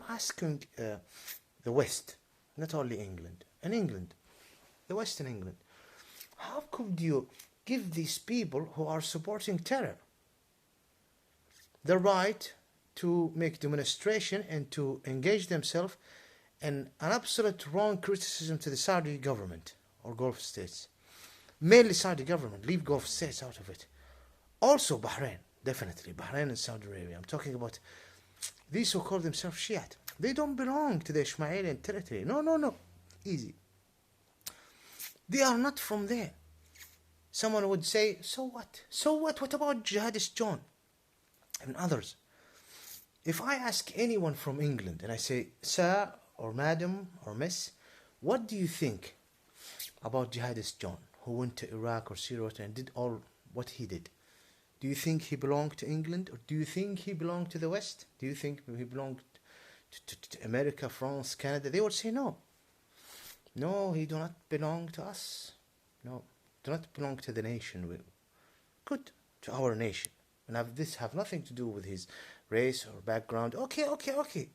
asking the West, not only England, the West in England, how could you give these people who are supporting terror the right to make demonstration and to engage themselves in an absolute wrong criticism to the Saudi government or Gulf states? Mainly Saudi government, leave Gulf states out of it. Also Bahrain, definitely, Bahrain and Saudi Arabia. I'm talking about these who call themselves Shiite. They don't belong to the Ismailian territory. No. Easy. They are not from there. Someone would say, so what? So what? What about Jihadist John and others? If I ask anyone from England and I say, sir or madam or miss, what do you think about Jihadist John who went to Iraq or Syria and did all what he did? Do you think he belonged to England, or do you think he belonged to the West? Do you think he belonged to America, France, Canada? They would say no. No, he do not belong to us. No, do not belong to the nation. Good, to our nation. And this have nothing to do with his race or background. Okay.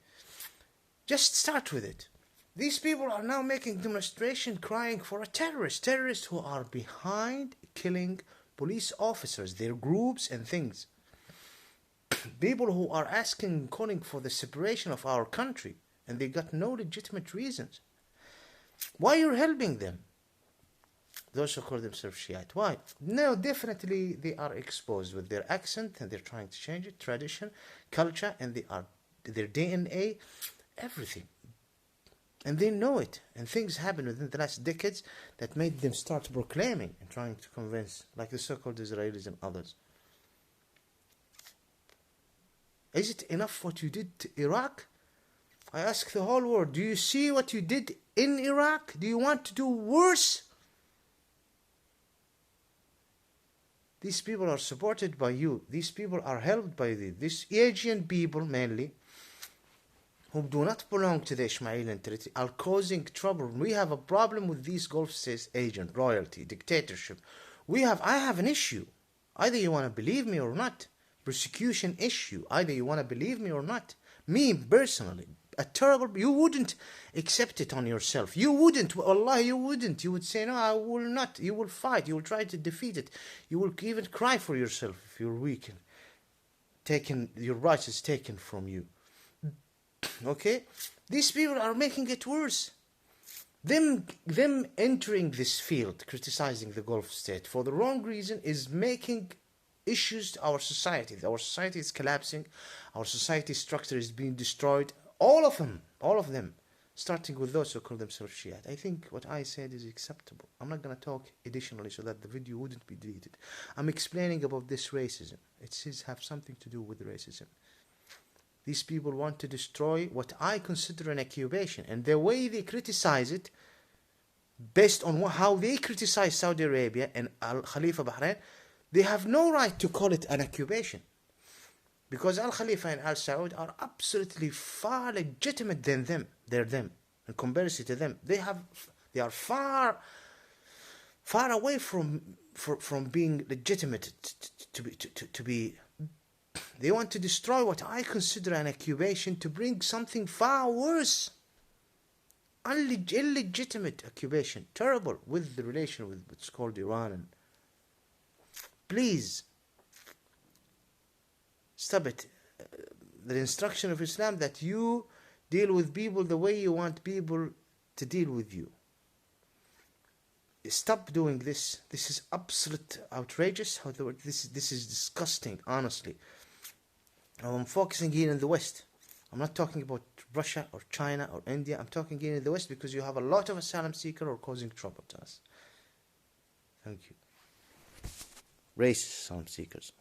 Just start with it. These people are now making demonstration crying for a terrorists who are behind killing police officers, their groups and things. People who are asking, calling for the separation of our country, and they got no legitimate reasons. Why you're helping them? Those who call themselves Shiite. Why? No, definitely they are exposed with their accent and they're trying to change it, tradition, culture, and they are their DNA, everything. And they know it. And things happened within the last decades that made them start proclaiming and trying to convince, like the so-called Israelis and others. Is it enough what you did to Iraq? I ask the whole world, do you see what you did in Iraq? Do you want to do worse? These people are supported by you. These people are helped by you. These Asian people mainly, who do not belong to the Ismailian territory, are causing trouble. We have a problem with these Gulf states agent, royalty, dictatorship. I have an issue. Either you want to believe me or not. Persecution issue. Either you want to believe me or not. Me personally, you wouldn't accept it on yourself. You wouldn't. Allah, you wouldn't. You would say, no, I will not. You will fight. You will try to defeat it. You will even cry for yourself if you're weak and your rights is taken from you. Okay? These people are making it worse. Them entering this field, criticizing the Gulf state for the wrong reason, is making issues to our society. Our society is collapsing. Our society structure is being destroyed. All of them, starting with those who call themselves Shiite. I think what I said is acceptable. I'm not going to talk additionally so that the video wouldn't be deleted. I'm explaining about this racism. It have something to do with racism. These people want to destroy what I consider an occupation, and the way they criticize it, based on how they criticize Saudi Arabia and Al Khalifa Bahrain, they have no right to call it an occupation. Because Al Khalifa and Al Saud are absolutely far legitimate than them. They're them. In comparison to them, they are far away from being legitimate to be. They want to destroy what I consider an occupation to bring something far worse. Illegitimate occupation. Terrible with the relation with what's called Iran. And please, stop it. The instruction of Islam that you deal with people the way you want people to deal with you. Stop doing this. This is absolute outrageous. This is disgusting, honestly. I'm focusing here in the West. I'm not talking about Russia or China or India. I'm talking here in the West because you have a lot of asylum seekers who are causing trouble to us. Thank you. Racist asylum seekers.